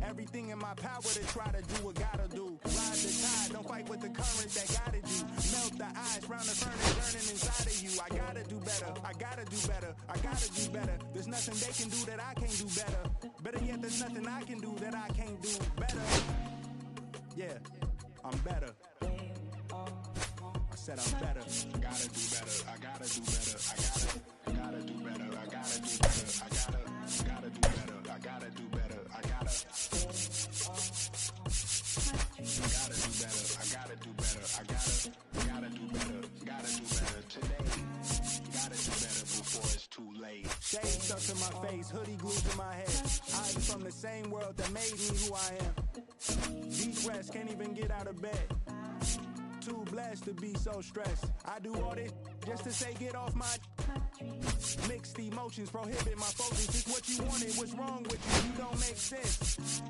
Everything in my power to try to do what gotta do. Ride the tide, don't fight with the current that guided you. Melt the ice round the furnace burning inside of you. I gotta do better, I gotta do better, I gotta do better. There's nothing they can do that I can't do better. Better yet, there's nothing I can do that I can't do better. Yeah, I'm better. I said I'm better. I gotta do better, I gotta do better, I gotta do better, I gotta do better, I gotta do better, I gotta do better, I gotta do better, I gotta do better, I gotta do better, gotta do better today. Gotta do better before it's too late. Shade stuck to my face, hoodie glued to my head. I'm from the same world that made me who I am. Depressed, can't even get out of bed. Too blessed to be so stressed. I do all this just to say get off my mixed emotions, prohibit my focus. It's what you wanted, what's wrong with you? You don't make sense.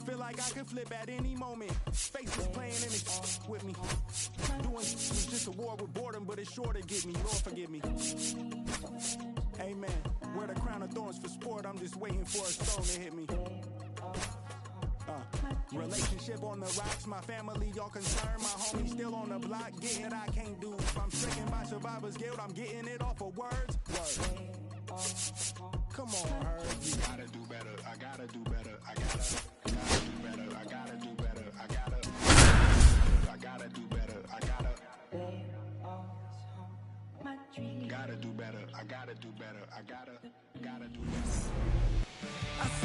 Feel like I could flip at any moment. Faces playing in it with me. Doing was just a war with boredom, but it's sure to get me. Lord forgive me. Amen. Wear the crown of thorns for sport. I'm just waiting for a stone to hit me. Relationship on the rocks, my family all concerned. My homie still on the block, getting it I can't do. If I'm stricken by survivor's guilt, I'm getting it off of words. Come on, Herb. You gotta do better, I gotta do better, I gotta do better, I gotta do better, I gotta do better, I gotta do better, I gotta do better, I gotta do better.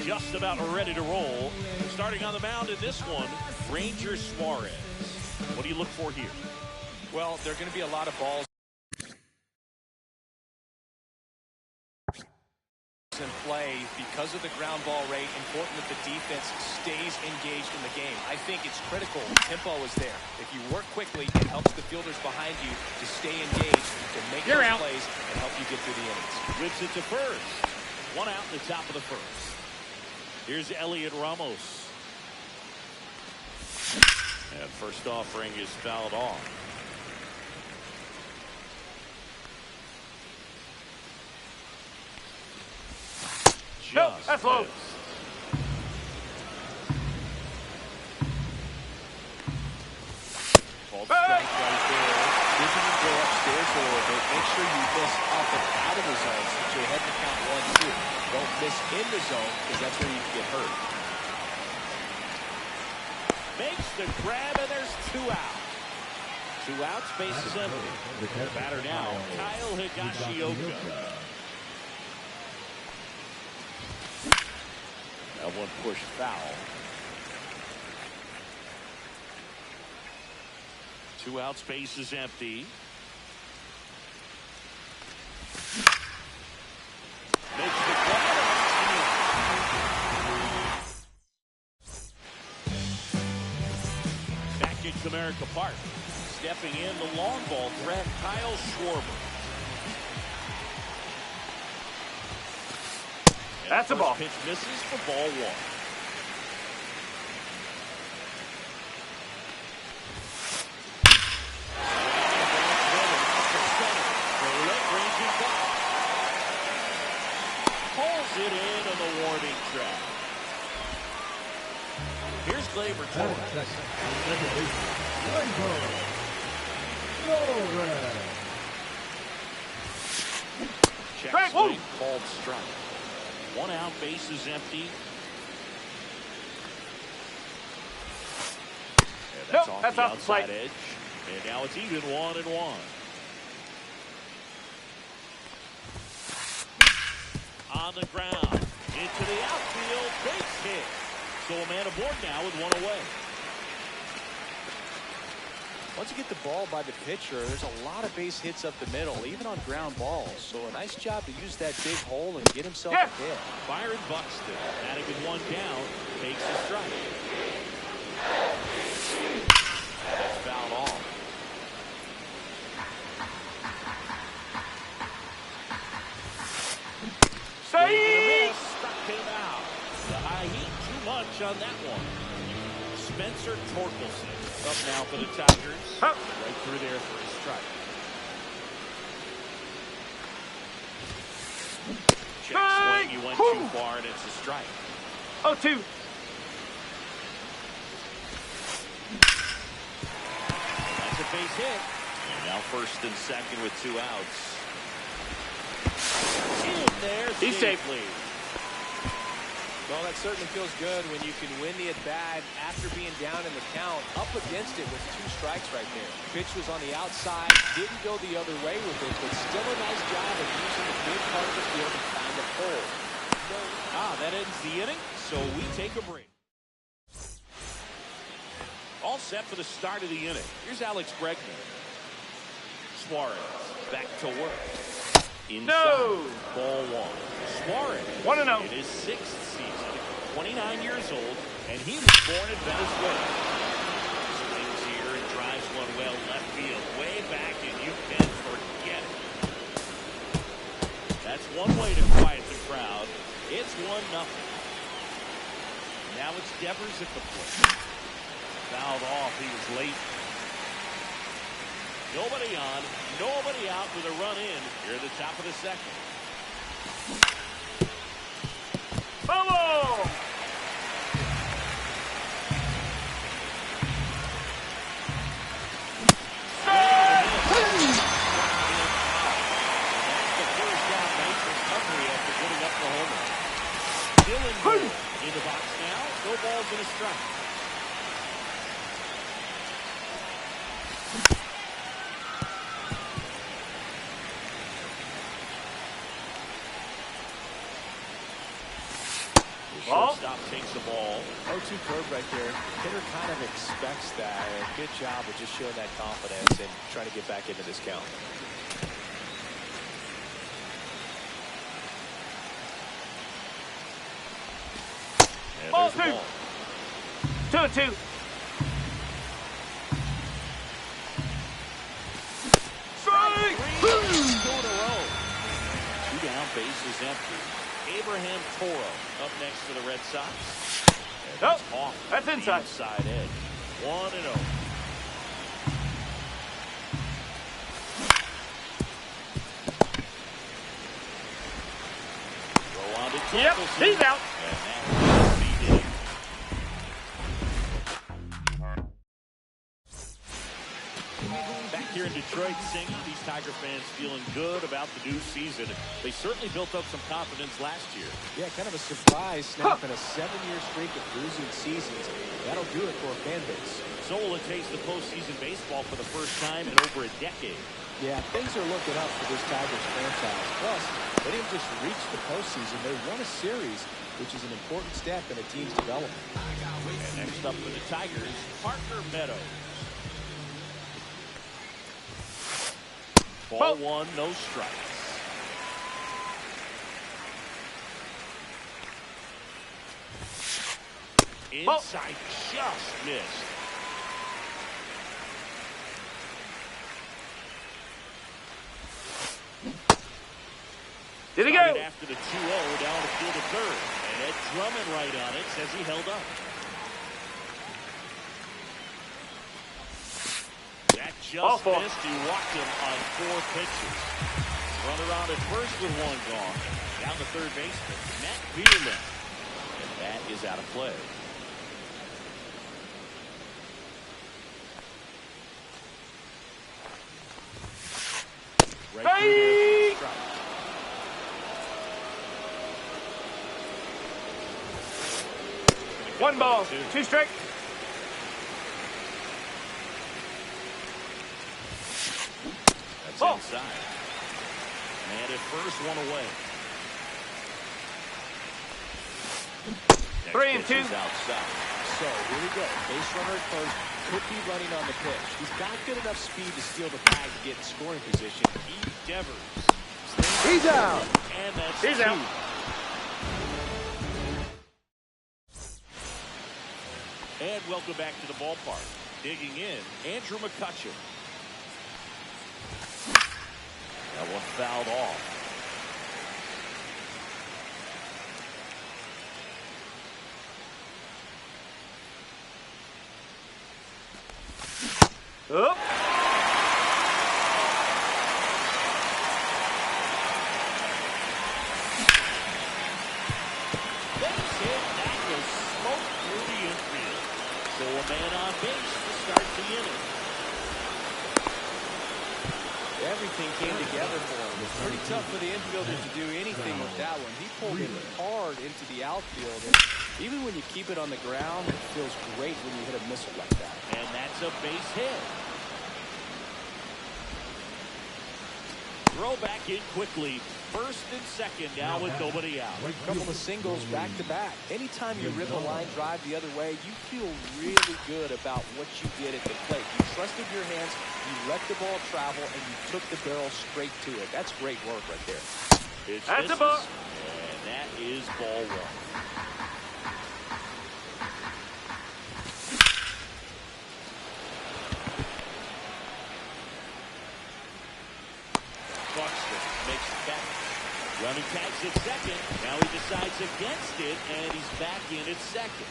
Just about ready to roll. Starting on the mound in this one, Ranger Suarez. What do you look for here? Well, there are going to be a lot of balls in play because of the ground ball rate. Important that the defense stays engaged in the game. I think it's critical. Tempo is there. If you work quickly, it helps the fielders behind you to stay engaged, to make those plays, and help you get through the innings. Whips it to first. One out in the top of the first. Here's Elliot Ramos. And first offering is fouled off. Nope, that's low. Missed. Called strike right there. Vision go upstairs a little bit. Make sure you miss up and out of the zone so you're ahead to count 1-2. Don't miss in the zone because that's where you can get hurt. Makes the grab and there's 2 out. 2 outs, base is empty. The batter now, Kyle Higashioka. That one pushed foul. 2 outs, base is empty. Makes the grab. Back in Comerica Park. Stepping in the long ball threat, Kyle Schwarber. And that's a ball. Pitch misses for ball 1. Pulls it in on the warning track. Here's Gleyber Torres. Check swing, called strike. 1 out, base is empty. And that's off the outside edge. And now it's even 1-1. On the ground, into the outfield, base hit. So a man aboard now with 1 away. Once you get the ball by the pitcher, there's a lot of base hits up the middle, even on ground balls. So a nice job to use that big hole and get himself a hit. Byron Buxton, batting with 1 down, takes a strike. And that's fouled off. Struck him out. The high heat, too much on that one. Spencer Torkelson up now for the Tigers. Right through there for a strike. Check swing, he went too far and it's a strike. 0-2. base hit. And now first and second with 2 outs. In there He's safe. safely. Well, that certainly feels good when you can win the at-bat after being down in the count, up against it with 2 strikes right there. Pitch was on the outside, didn't go the other way with it, but still a nice job of using the big part of the field to find a hole. That ends the inning, so we take a break. All set for the start of the inning. Here's Alex Bregman. Suarez back to work. Inside. No! Ball 1. Suarez. 1-0. In his 6th season, 29 years old, and he was born in Venezuela. Swings here and drives one well left field, way back, and you can forget it. That's one way to quiet the crowd. It's 1-0. Now it's Devers at the plate. Fouled off. He was late. Nobody on, nobody out with a run in here at the top of the second. Boom! In the box now, no balls and a strike. Shortstop takes the ball. 0-2 curve right there. Hitter kind of expects that. Good job of just showing that confidence and trying to get back into this count. And Ball there's the 2. 2-2. Strike! 2 in a row. 2 down, bases empty. Abraham Toro up next for the Red Sox. Nope, Off that's the inside. inside edge. 1-0. Throw on to Yep, Torkelson. he's out. And that beat it. Back here in Detroit, singing, these Tiger fans feeling good about the new season. They certainly built up some confidence last year. Yeah, kind of a surprise snapping a 7-year streak of losing seasons. That'll do it for a fan base. So will it taste the postseason baseball for the first time in over a decade. Yeah, things are looking up for this Tigers franchise. Plus, they didn't just reach the postseason. They won a series, which is an important step in a team's development. And next up for the Tigers, Parker Meadows. Ball 1, no strikes. Inside, just missed. Did he go? Started after the 2-0 down the field of third. And Ed Drummond right on it, says he held up. That just missed. He walked him on 4 pitches. Runner on at first with 1 gone. Down the third baseman, Matt Beerman. And that is out of play. Right through there. 1 ball, 2 strike. That's inside. And at first, 1 away. 3-2. Outside. So, here we go. Base runner at first could be running on the pitch. He's got good enough speed to steal the bag to get in scoring position. Devers. He's out. And that's He's 2. out. And welcome back to the ballpark. Digging in, Andrew McCutchen. That one fouled off. Up. Base hit. That was smoked through the infield. So a man on base to start the inning. Everything came together for him. It's pretty tough for the infielder to do anything with that one. He pulled it hard into the outfield. And even when you keep it on the ground, it feels great when you hit a missile like that. And that's a base hit. Throw back in quickly. First and second now with nobody out. A couple of singles back-to-back. Anytime you rip a line drive the other way, you feel really good about what you did at the plate. You trusted your hands, you let the ball travel, and you took the barrel straight to it. That's great work right there. That's a ball. And that is ball one. Makes it back. Running tags at second. Now he decides against it, and he's back in at second.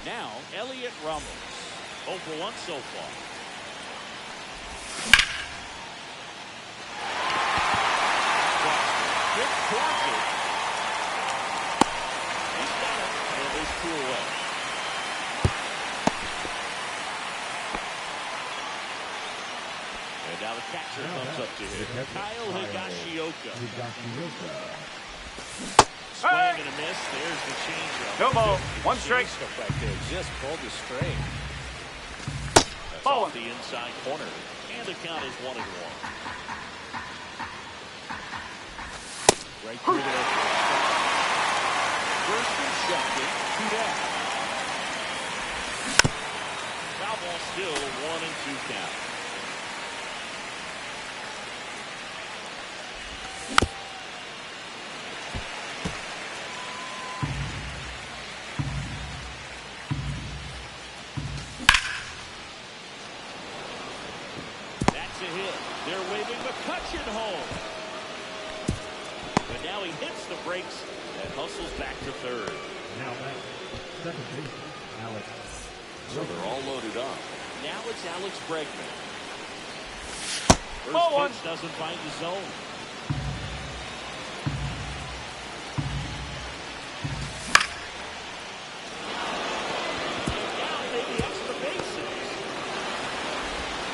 Now, Elliott Ramos. 0 for 1 so far. Good towards it. He's got it, and there's 2 away. And now the catcher comes up to him. Kyle Higashioka. Swing and a miss. There's the changeup. No ball. 1 strike. Right there. Just pulled the string. That's off the inside corner. And the count is 1-1. Right through there. First and second. 2 down. Foul ball still 1-2 count. They're waving McCutcheon home. But now he hits the brakes and hustles back to third. Now back. Second base, Alex. So they're all loaded up. Now it's Alex Bregman. First Ball pitch doesn't find the zone. Now maybe extra bases.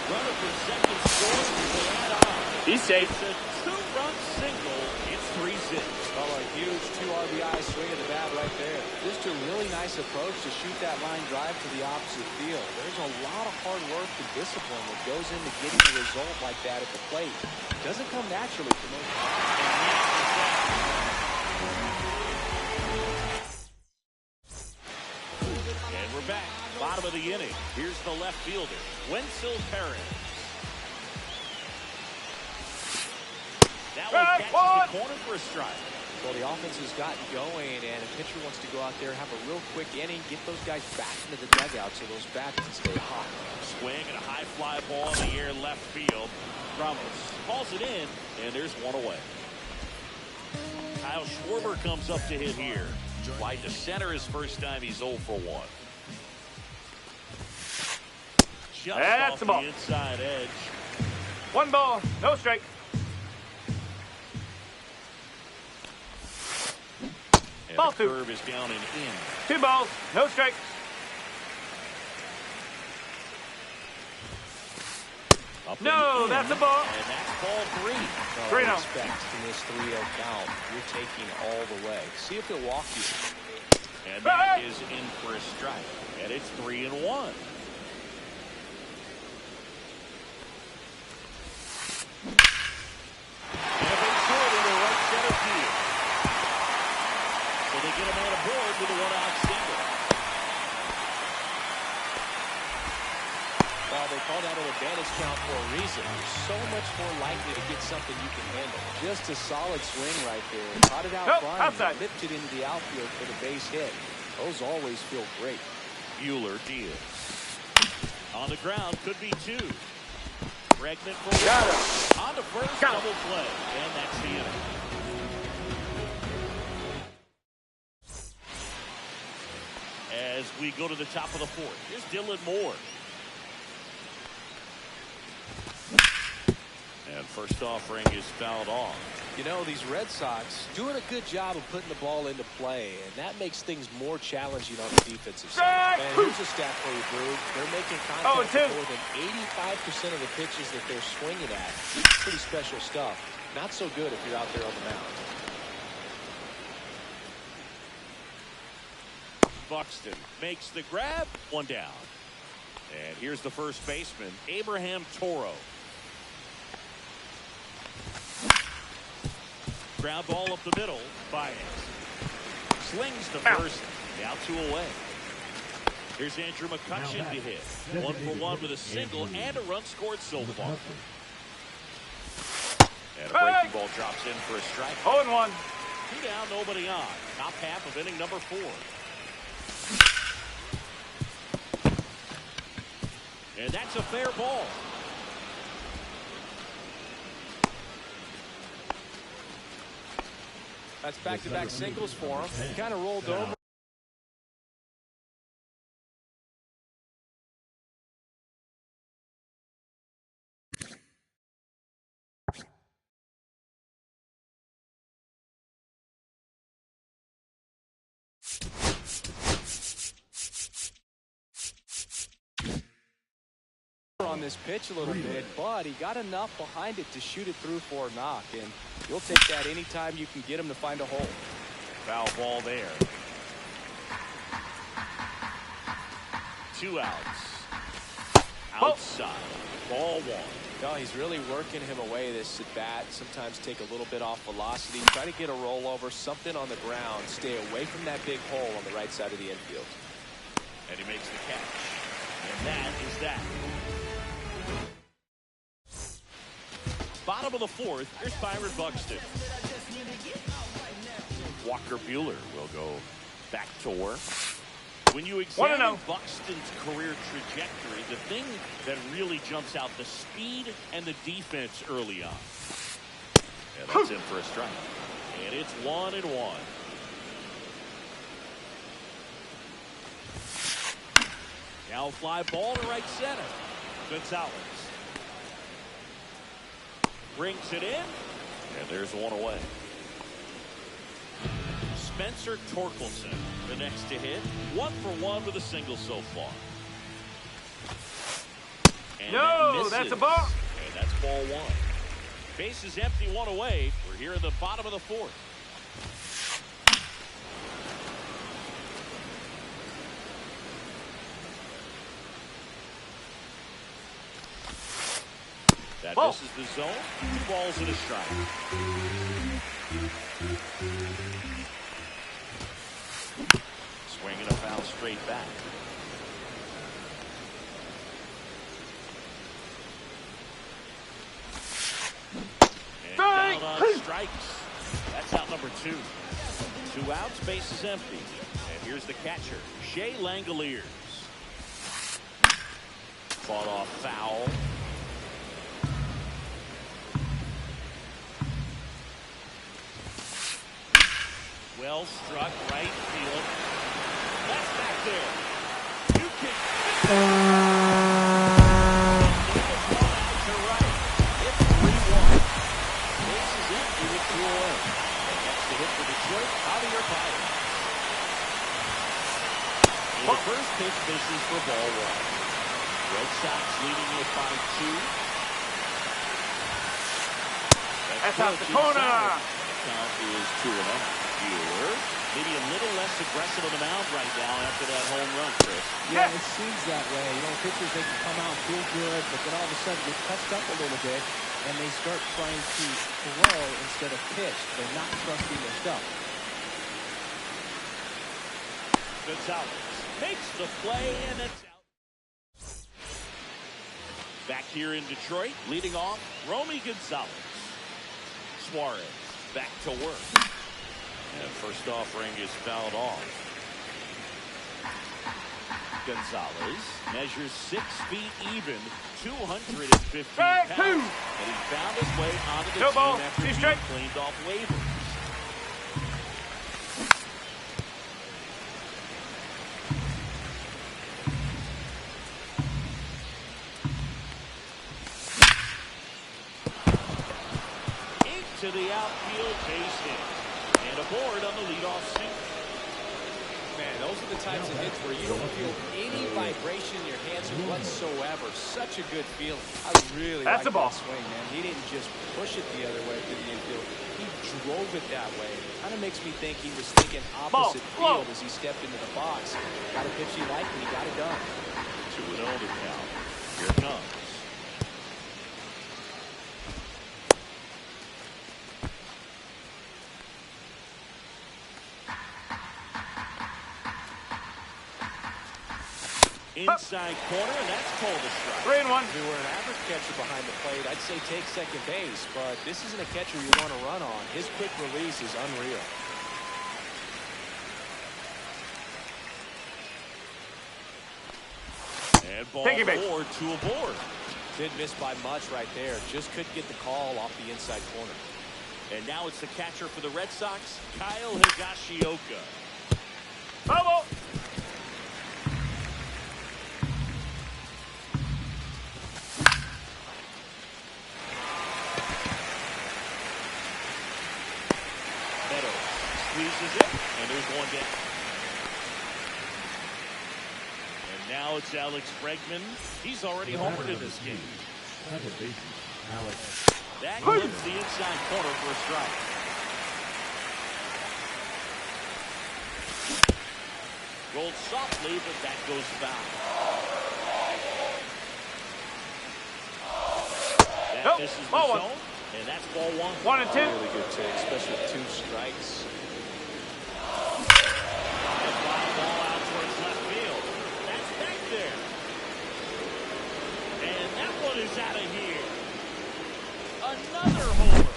Runner for second scores and they add on. He's safe. It's a 2-run single. It's 3-6. Oh, a huge 2 RBI swing of the bat right there. Just a really nice approach to shoot that line drive to the opposite field. There's a lot of hard work and discipline that goes into getting a result like that at the plate. It doesn't come naturally for most people. And we're back. Bottom of the inning. Here's the left fielder, Wenzel Perez. That one catches the corner for a strike. Well, the offense has gotten going, and a pitcher wants to go out there, have a real quick inning, get those guys back into the dugout so those bats can stay hot. Swing and a high fly ball in the air left field. Ramos calls it in, and there's 1 away. Kyle Schwarber comes up to hit here. Wide to center his first time. He's 0 for 1. Just That's off the ball. the inside edge. 1 ball, no strike. And Ball the 2. curve is down and in. 2 balls, no strike. Up No, and in, that's a ball. And that's ball 3. No 3-0. respect in this 3-0 count. You're taking all the way. See if he'll walk you. And that is in for a strike. And it's 3-1. And a big short into right center field. So they get a man aboard with a 1-out single. Well, they call that an advantage count for a reason. You're so much more likely to get something you can handle. Just a solid swing right there. Caught it out front. Outside. Lifted into the outfield for the base hit. Those always feel great. Bueller deals. On the ground, could be 2. Bregman for Got one. it. On the first Got it. double play. And that's the inning. As we go to the top of the 4th, here's Dylan Moore. And And first offering is fouled off. You know, these Red Sox doing a good job of putting the ball into play, and that makes things more challenging on the defensive side. And here's a stat for you, Drew. They're making contact with more than 85% of the pitches that they're swinging at. Pretty special stuff. Not so good if you're out there on the mound. Buxton makes the grab. One down. And here's the first baseman, Abraham Toro. Ground ball up the middle. Baez slings the first. Now 2 away. Here's Andrew McCutchen to hit. 1 for 1 with a single and a run scored so far. And a breaking ball drops in for a strike. 0-1. 2 down, nobody on. Top half of inning number 4. And that's a fair ball. That's back-to-back singles for him. He kind of rolled over. On this pitch a little bit, but he got enough behind it to shoot it through for a knock, and you'll take that anytime you can get him to find a hole. Foul ball there. 2 outs. Outside. Ball 1. No, he's really working him away this at bat. Sometimes take a little bit off velocity. Try to get a rollover, something on the ground. Stay away from that big hole on the right side of the infield. And he makes the catch. And that is that. Bottom of the 4th, here's Byron Buxton. Walker Buehler will go back to work. When you examine Buxton's career trajectory, the thing that really jumps out, the speed and the defense early on. And that's in for a strike. And it's 1-1. Now fly ball to right center. Gonzalez brings it in, and there's 1 away. Spencer Torkelson, the next to hit. 1 for 1 with a single so far. And no, that's a ball. And that's ball 1. Base is empty, 1 away. We're here in the bottom of the 4th. That misses the zone. 2 balls and a strike. Swinging a foul straight back. And down on strikes. That's out number 2. 2 outs, base is empty. And here's the catcher, Shea Langoliers. Fought off foul. Well struck right field. That's back there. You can to right. It's 3-1. Base is empty with 2 away. And that's the hit for Detroit. Javier Baez. And the first pitch misses for ball 1. Red Sox leading it by 2. That's out the corner. The count is 2-0. Buehler, maybe a little less aggressive on the mound right now after that home run, Chris. Yeah, it seems that way. You know, pitchers, they can come out, feel good, but then all of a sudden get touched up a little bit, and they start trying to throw instead of pitch. They're not trusting their stuff. Gonzalez makes the play, and it's out. Back here in Detroit, leading off, Romy Gonzalez. Suarez back to work. And first offering is fouled off. Gonzalez measures 6 feet even, 215 pounds. And he found his way onto the team after being cleaned off waivers. to the outfield, base hit. And aboard on the leadoff single. Man, those are the types of hits where you don't feel any vibration in your hands whatsoever. Such a good feeling. I really like that swing, man. He didn't just push it the other way to the infield. He drove it that way. Kind of makes me think he was thinking opposite field as he stepped into the box. Got a pitch he liked and he got it done. 2-0 to count. Here it comes. Inside corner, and that's called a strike. 3-1. If you were an average catcher behind the plate, I'd say take second base, but this isn't a catcher you want to run on. His quick release is unreal. And ball 4 to aboard. Didn't miss by much right there. Just couldn't get the call off the inside corner. And now it's the catcher for the Red Sox, Kyle Higashioka. Bravo. Squeezes it, and there's one down. And now it's Alex Bregman. He's already homered in this game. Second baseman, Alex. That clips the inside corner for a strike. Rolled softly, but that goes foul. That misses the zone, and that's ball 1. 1-2. Really good take, especially with 2 strikes. Ball out towards left field. That's back there. And that one is out of here. Another homer.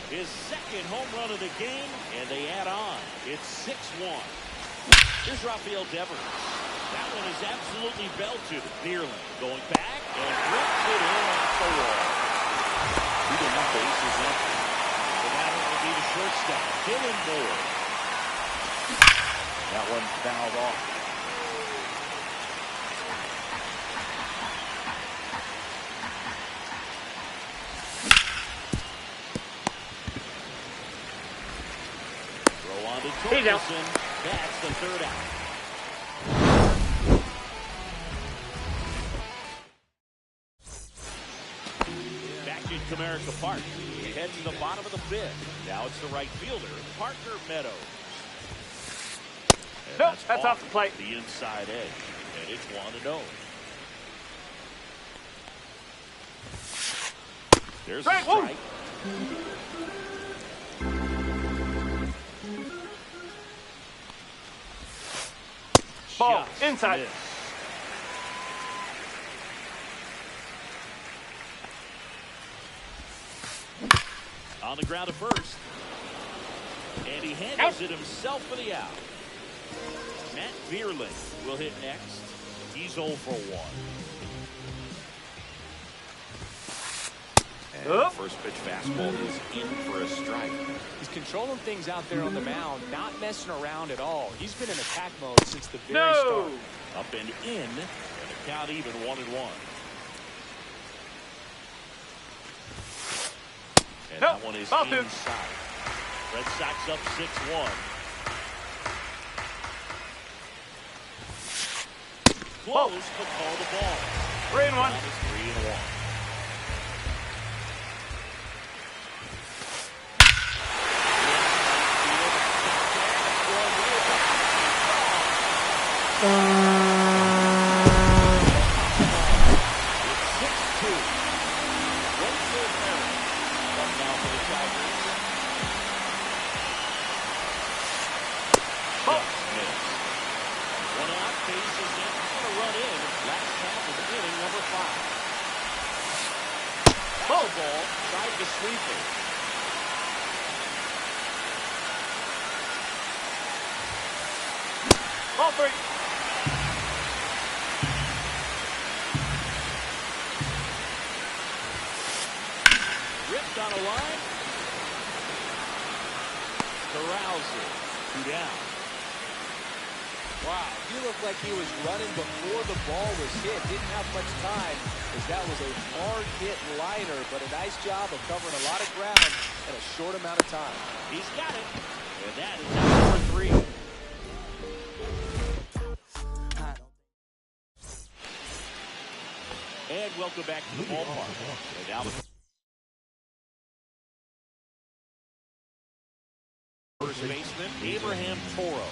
His second home run of the game, and they add on. It's 6-1. Here's Rafael Devers. That one is absolutely belted. Nearland going back and rips it in off the wall. Even the base is empty. So now it will be the shortstop, Dylan Moore. That one fouled off. Throw on to Torkelson. That's the third out. Back in Comerica Park. We head to the bottom of the 5th. Now it's the right fielder, Parker Meadows. Nope, that's off the plate. The inside edge, and it's 1-0. There's a strike. Ball Just inside. missed. On the ground to first. And he handles it himself for the out. Matt Vierling will hit next. He's 0 for 1. And first pitch fastball is in for a strike. He's controlling things out there on the mound, not messing around at all. He's been in attack mode since the very start. Up and in, and the count even 1-1. And that one is inside. Red Sox up 6-1. Close, but call the ball. 3-1. 3-1. Ball 3. Ripped on a line. Corrals it. 2 down. Wow, he looked like he was running before the ball was hit. Didn't have much time, as that was a hard hit liner, but a nice job of covering a lot of ground in a short amount of time. He's got it. And that is out for 3. And welcome back to the ballpark. And now the first baseman, Abraham Toro.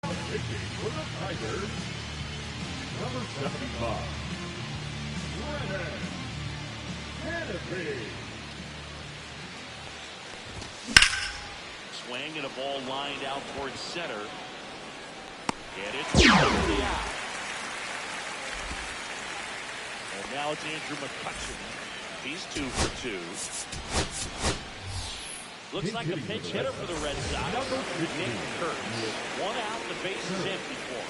Pitching for the Tigers, number 75, Brennan Canopy. Swing and a ball lined out towards center. And it's totally out. And now it's Andrew McCutcheon. He's 2 for 2. Looks like a pinch hitter for the Red Sox. Nick Kurtz. 1 out, the base is empty for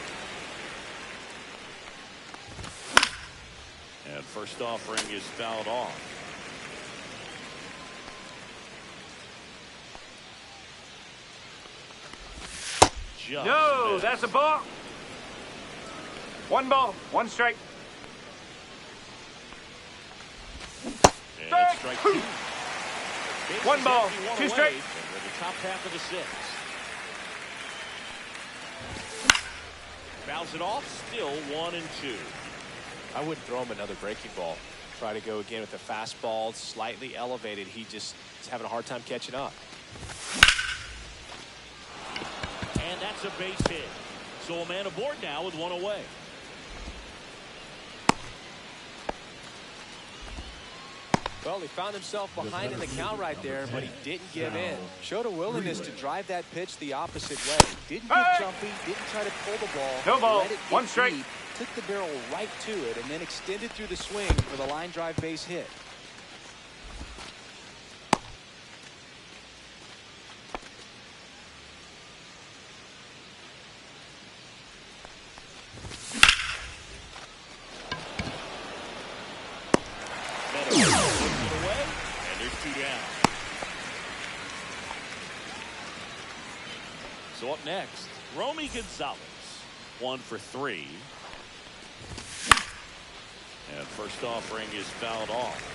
him. And first offering is fouled off. Just No, missed. that's a ball. 1 ball, 1 strike. And it's strike 2. Base 1 is ball, empty, 1 2 away, strike. and we're in the top half of the 6th. Fouls it off, still 1 and 2. I wouldn't throw him another breaking ball. Try to go again with the fastball, slightly elevated. He just is having a hard time catching up. And that's a base hit. So a man aboard now with 1 away. Well, he found himself behind in the count right there, but he didn't give in. Showed a willingness to drive that pitch the opposite way. Didn't get jumpy, didn't try to pull the ball. No ball, let it get 1 strike. deep, took the barrel right to it, and then extended through the swing for the line drive base hit. And there's 2 down. So up next, Romy Gonzalez, 1 for 3. And first offering is fouled off.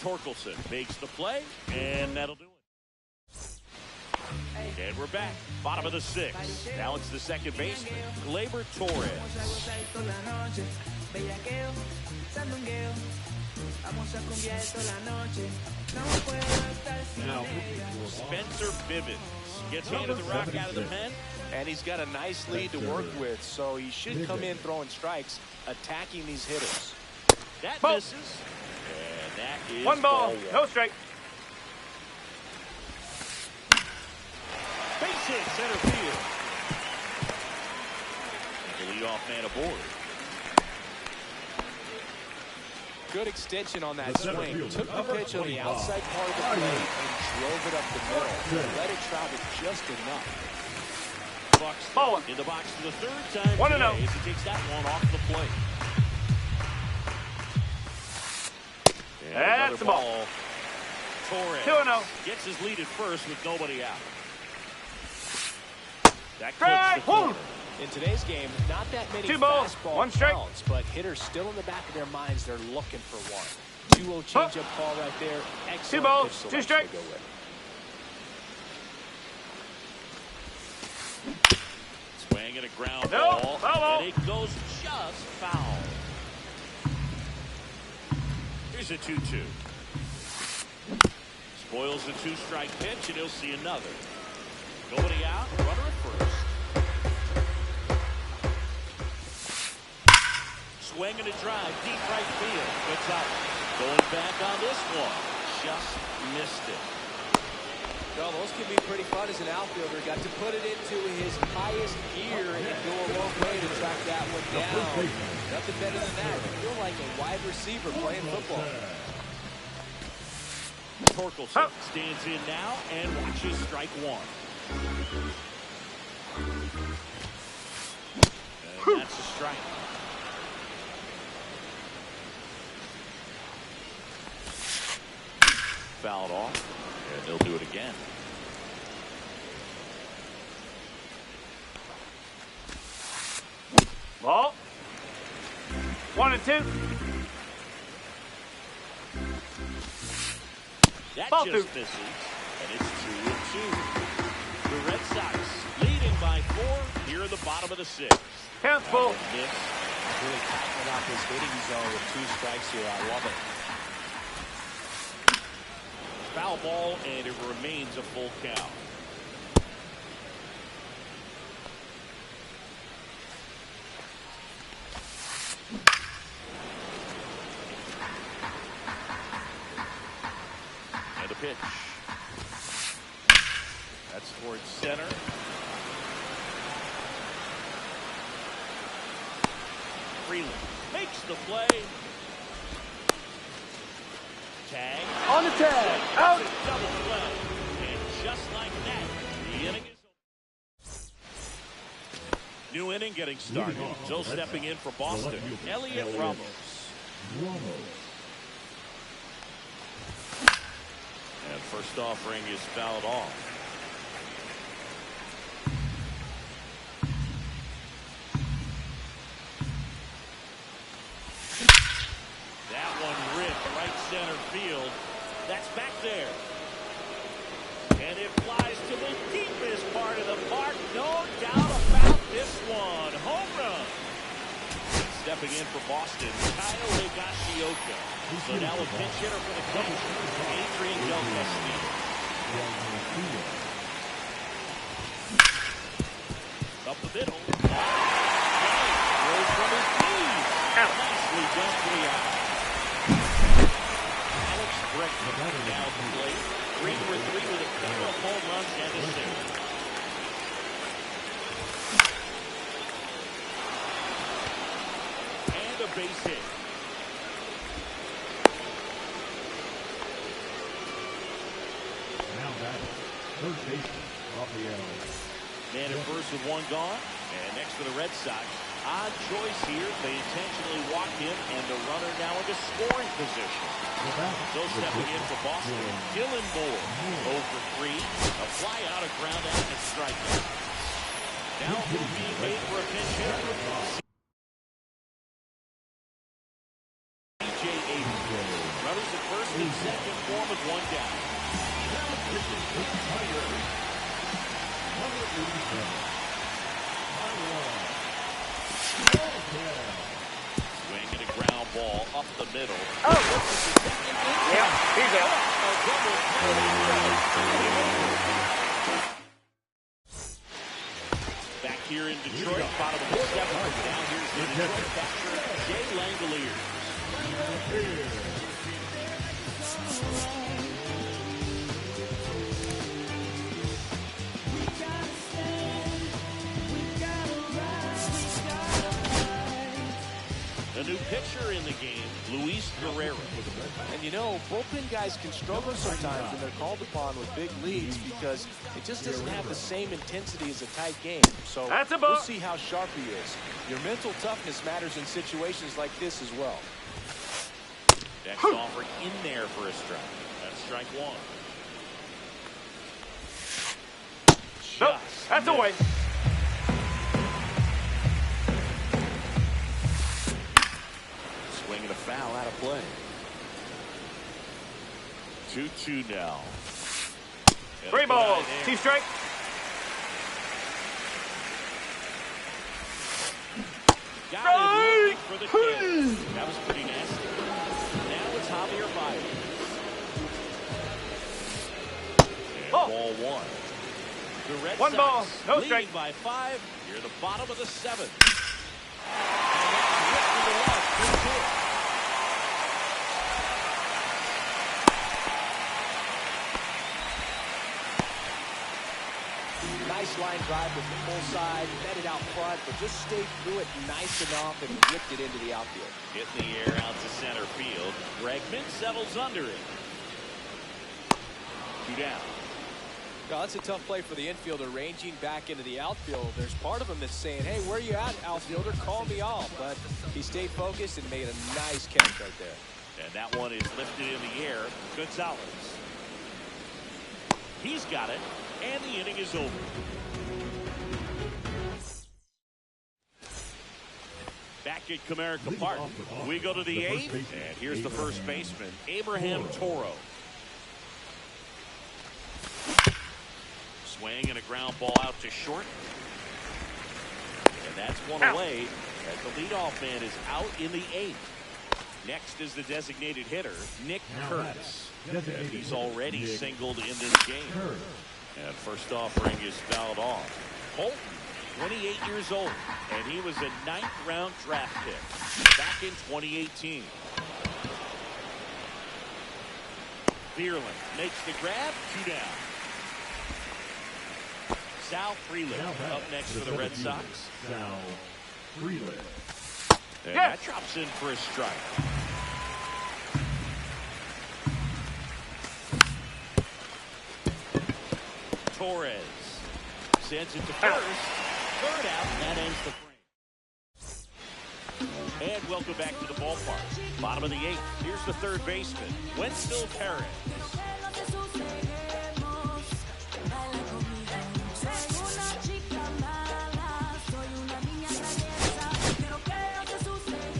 Torkelson makes the play, and that'll do it. And we're back, bottom of the 6th. Now it's the second baseman, Gleyber Torres. Now, Spencer Bivens gets handed the rock out of the pen. And he's got a nice lead to work with, so he should come in throwing strikes, attacking these hitters. That Ball. misses. And that is 1 ball, one. no strike. Base hit center field. The leadoff man aboard. Good extension on that swing. Took the pitch on the outside part of the plate and drove it up the middle. Let it travel just enough. Bucks Ball. in the box for the 3rd time 1-0. today as he takes that one off the plate. And That's another the ball. Torres 2-0. gets his lead at first with nobody out. That Strike. clips the corner. In today's game, not that many 2 balls, fastball 1 strike. counts, but hitters still in the back of their minds, they're looking for one. 2-0 changeup call right there. Excellent 2 balls, pitch 2 selection strikes. to go with. Swing and a ground No, ball. foul. And it goes just foul. Here's a 2-2. Spoils the 2-strike pitch, and he'll see another. Nobody out, runner at first. Swing and a drive, deep right field. It's out. Going back on this one. Just missed it. Well, those can be pretty fun as an outfielder. Got to put it into his highest gear and go a long way to track that one down. Nothing better than that. You feel like a wide receiver playing football. Torkelson stands in now and watches strike 1. And that's a strike. fouled off, and they'll do it again. Ball. 1 and 2. That Ball just two. misses, and it's 2 and 2. The Red Sox leading by 4 here in the bottom of the 6th. Count's full. Miss. Really tightening up his hitting zone with 2 strikes here. I love it. Foul ball, and it remains a full count. And the pitch. That's towards center. Freeland makes the play. Tag. On the tag. Out. Double play. And just like that, the inning is over. New inning getting started. So stepping in for Boston, Elliot Ramos. And first offering is fouled off. That one ripped right center field. That's back there. And it flies to the deepest part of the park. No doubt about this one. Home run. Stepping in for Boston, Kyle Higashioka. So now a pinch hitter for the catcher, Adrian Del Castillo. Up the middle. Throws from his knees. Nicely done for the out. Alex Bregman now at the plate. 3 for 3 with a pair of home runs and a single. And a base hit. Now that third baseman, Rafael. Man at first with 1 gone. And next for the Red Sox. Odd choice here. They intentionally walk him, and the runner now into scoring position. So stepping in for Boston, Dylan Moore. 0 for 3. A fly out, a ground out, and a strikeout. Now being made for a pinch hitter. DJ Abrams. Runners at first and second, form with 1 down. Swing and a ground ball up the middle. Oh, yeah, he's out. Back here in Detroit, bottom of the 7th. Now here's the Detroit catcher, Jay Langoliers. A new pitcher in the game, Luis Guerrero. And you know, bullpen guys can struggle sometimes when they're called upon with big leads because it just doesn't have the same intensity as a tight game. So That's a ball. we'll see how sharp he is. Your mental toughness matters in situations like this as well. Next offer in there for a strike. That's strike 1. Nope, that's a waste. Swing and a foul out of play. 2-2 now. And 3 a balls. guy 2 there. strike. Got it looking for the kill. That was pretty nasty. Now it's Javier Baez. And Ball. ball 1. The Red 1 Sox ball, no leading strike. by 5 near the bottom of the 7th. And that's ripped to the left. 3-2. Nice line drive with the full side, met it out front, but just stayed through it nice enough and whipped it into the outfield. Hit in the air out to center field. Bregman settles under it. 2 down. Well, that's a tough play for the infielder, ranging back into the outfield. There's part of him that's saying, hey, where you at, outfielder? Call me off. But he stayed focused and made a nice catch right there. And that one is lifted in the air. Gonzalez. He's got it, and the inning is over. Back at Comerica Park, we go to the eighth, and here's the first baseman, Abraham Toro. Swing and a ground ball out to short. And that's one away as the leadoff man is out in the eighth. Next is the designated hitter, Nick Curtis. And he's already singled in this game. And first offering is fouled off. Holton, 28 years old, and he was a 9th-round draft pick back in 2018. Bierlin makes the grab, 2 down. Sal Freeland up next for the Red Sox. Sal Freeland. And that drops in for a strike. Torres sends it to first. Third out, and that ends the frame. And welcome back to the ballpark. Bottom of the eighth. Here's the third baseman, Wenzel Perez.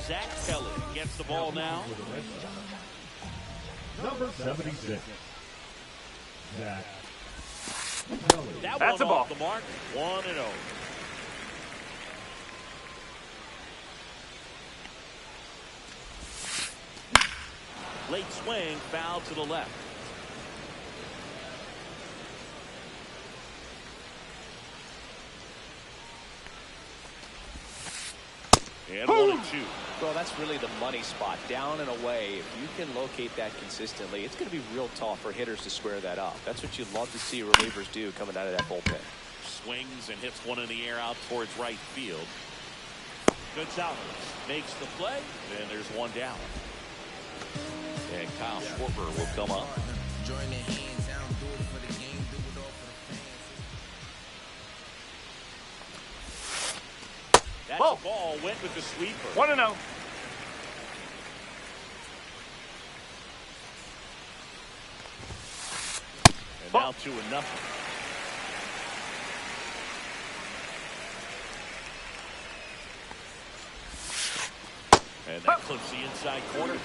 Zach Kelly gets the ball now. Number 76. Zach Kelly. That's a ball. Off the mark, 1-0. Late swing, foul to the left. And 1-2. Well, that's really the money spot. Down and away. If you can locate that consistently, it's going to be real tough for hitters to square that up. That's what you'd love to see relievers do coming out of that bullpen. Swings and hits one in the air out towards right field. Gonzalez makes the play, and there's one down. And Kyle Schwarber will come up. Join their hands down, do it for the game, do it all for the fans. That's a ball, went with the sweeper. 1-0. And now 2-0. And that clips the inside corner.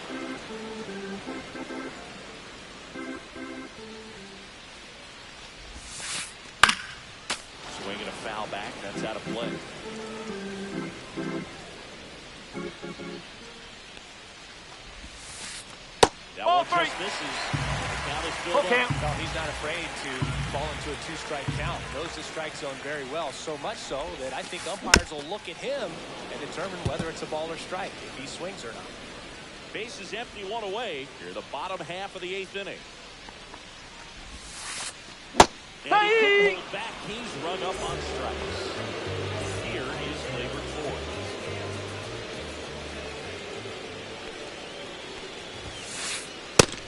Swinging a foul back. That's out of play. That one just misses. The count is still up. No, he's not afraid to fall into a 2-strike count. Knows the strike zone very well. So much so that I think umpires will look at him and determine whether it's a ball or strike, if he swings or not. Base is empty, one away. Here, the bottom half of the 8th inning. And he couldn't hold back. He's rung up on strikes. Here is Gleyber Torres.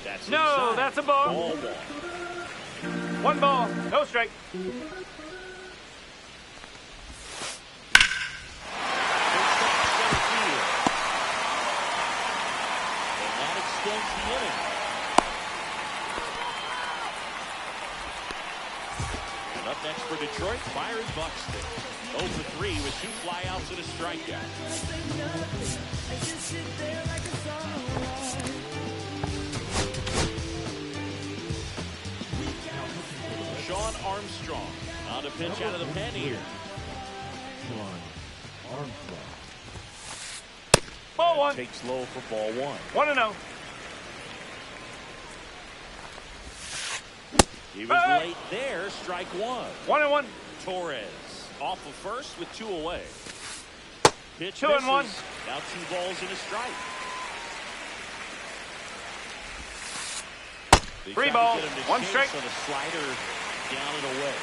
That's No, inside. that's a ball. Ball. 1 ball, no strike. Extends the inning. And up next for Detroit, Byron Buxton. 0 for 3 with 2 flyouts and a strikeout. Sean Armstrong on the pitch out of the pen here. Sean Armstrong. Ball 1. Takes low for ball 1. 1-0. He was late there, strike 1. 1-1. Torres off of first with 2 away. Pitch 2-1. misses. Now 2 balls and a strike. 3 balls, 1 strike. On the slider down and away.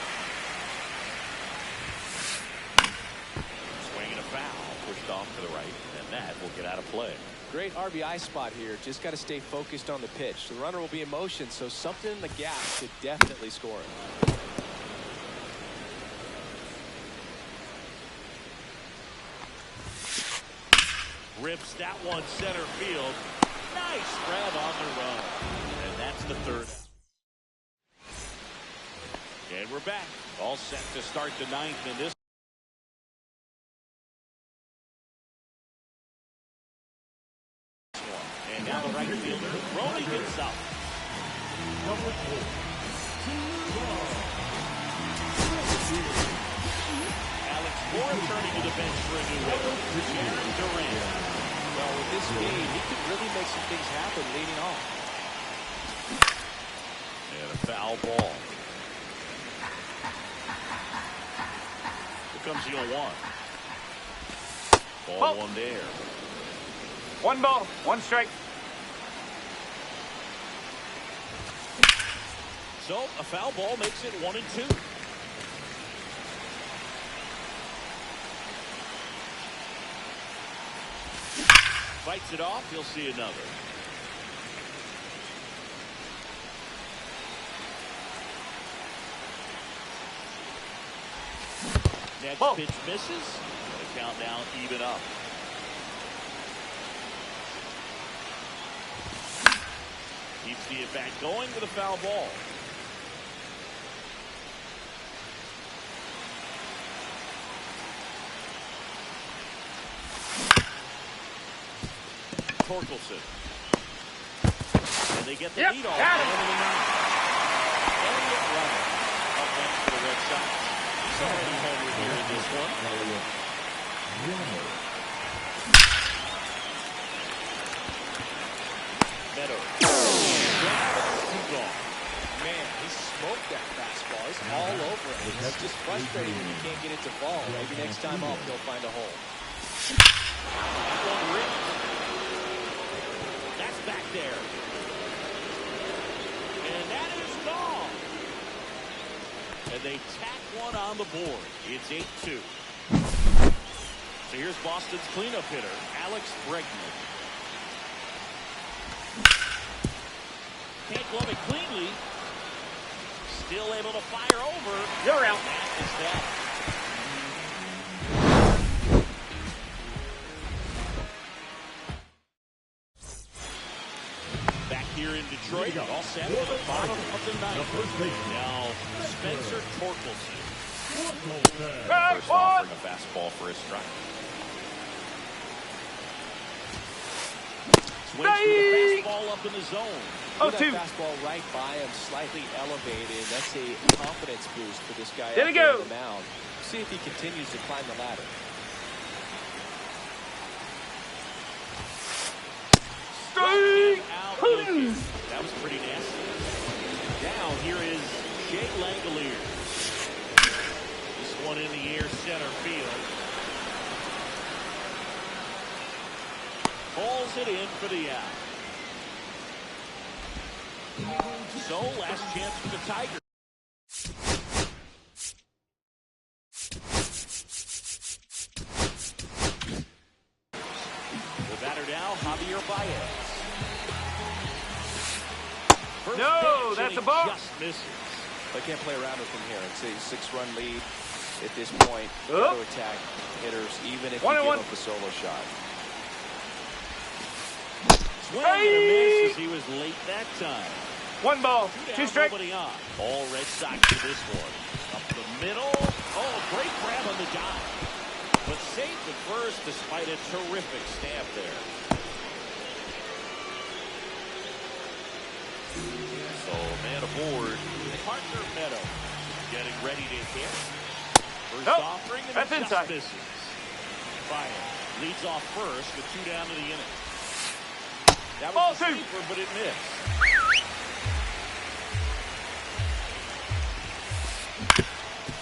Swinging a foul, pushed off to the right, and that will get out of play. Great RBI spot here. Just got to stay focused on the pitch. The runner will be in motion, so something in the gap could definitely score him. Rips that one center field. Nice grab on the run. And that's the third. And we're back. All set to start the ninth in this one. And now the right fielder, rolling gets up. Number 4. Alex Moore returning to the bench for a new hitter. Jared Durant. Well, with this speed, he could really make some things happen leading off. And a foul ball. Here comes the 0-1. Ball one there. 1 ball, 1 strike. So a foul ball makes it 1-2. Fights it off. He'll see another. Next pitch misses. The count now even up. Keeps the at-bat going with a foul ball. Torkelson. And they get the lead off. Got it. Elliott Rummels up next for the Red Sox. He's already homered here in this one. Meadow. Gone. Man, he smoked that fastball. He's all over it. It's just frustrating when you can't get it to fall. Maybe next time up, he'll find a hole. That one ripped. That's back there. And that is gone. And they tack one on the board. It's 8-2. So here's Boston's cleanup hitter, Alex Bregman. Can't glove it cleanly. Still able to fire over. You're out. That is that. Back here in Detroit, all set for the bottom of the ninth. Now, Spencer Torkelson. First offering a fastball for his strike. Swings for the fastball up in the zone. With that fastball right by him, slightly elevated. That's a confidence boost for this guy There out we there go. on the mound. See if he continues to climb the ladder. Out looking. That was pretty nasty. Down here is Jay Langolier. This one in the air, center field. Pulls it in for the out. So, last chance for the Tigers. The batter now, Javier Baez. First No, pitch, that's and a ball. he just misses. They can't play around with him here. It's a 6-run lead at this point. Oh. To attack hitters, even if you 1-1. give up a solo shot. Swing and a miss as he was late that time. 1 ball, 2 strike. Nobody on. All Red Sox for this one. Up the middle. Oh, great grab on the dive. But saved at first despite a terrific stab there. So, man aboard. Parker Meadow getting ready to hit. First offering and that's it just inside. misses. Baez leads off first with 2 down to the inning. That Ball was the 2. sweeper, but it missed.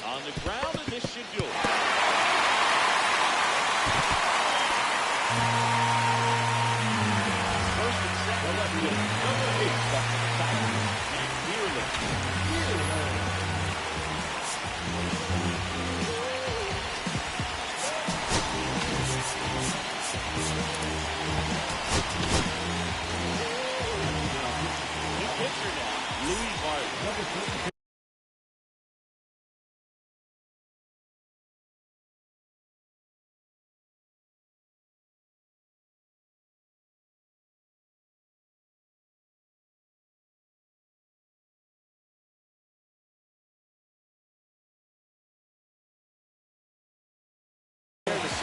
On the ground, and this should do it. First and second left field. Number 8 left for the Tigers. And Nearly. New pitcher now, Louis Vargas.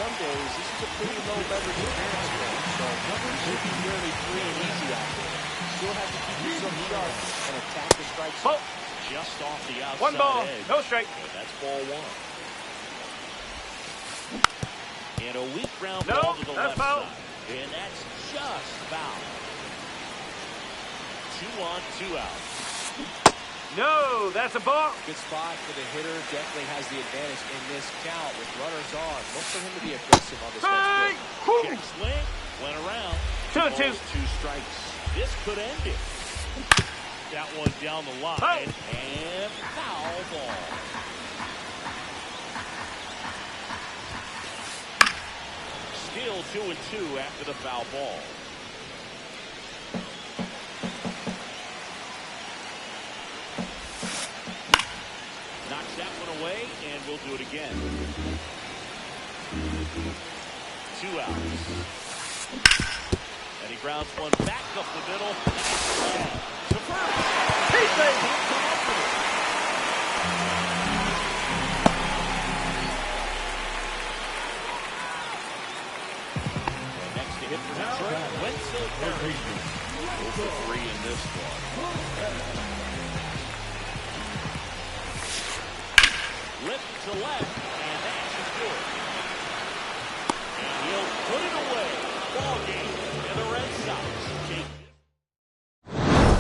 some days, this is a pretty low leverage appearance for him. So it should be fairly free and easy out there. Still have to keep yourself sharp and attack the strike zone. Ball. Just off the outside 1 ball, edge. no strike. And that's ball 1. And a weak ground No, ball to the that's left foul. side. And that's just foul. 2 on, 2 out. No, that's a ball. Good spot for the hitter. Definitely has the advantage in this count with runners on. Look for him to be aggressive on this next Strike. pitch. Woo. Check swing. Went around. 2-2. Balls, 2 strikes. This could end it. That one down the line. Oh. And foul ball. Still 2-2 after the foul ball. Knocks that one away, and we'll do it again. 2 outs. And he grounds one back up the middle. To first. He's safe. Can't come up with it. And next to hit for Detroit, Wenzel Perry. 0-for-3 in this one. Lip to left, and that's good. And he'll put it away. Ball game, and the Red Sox take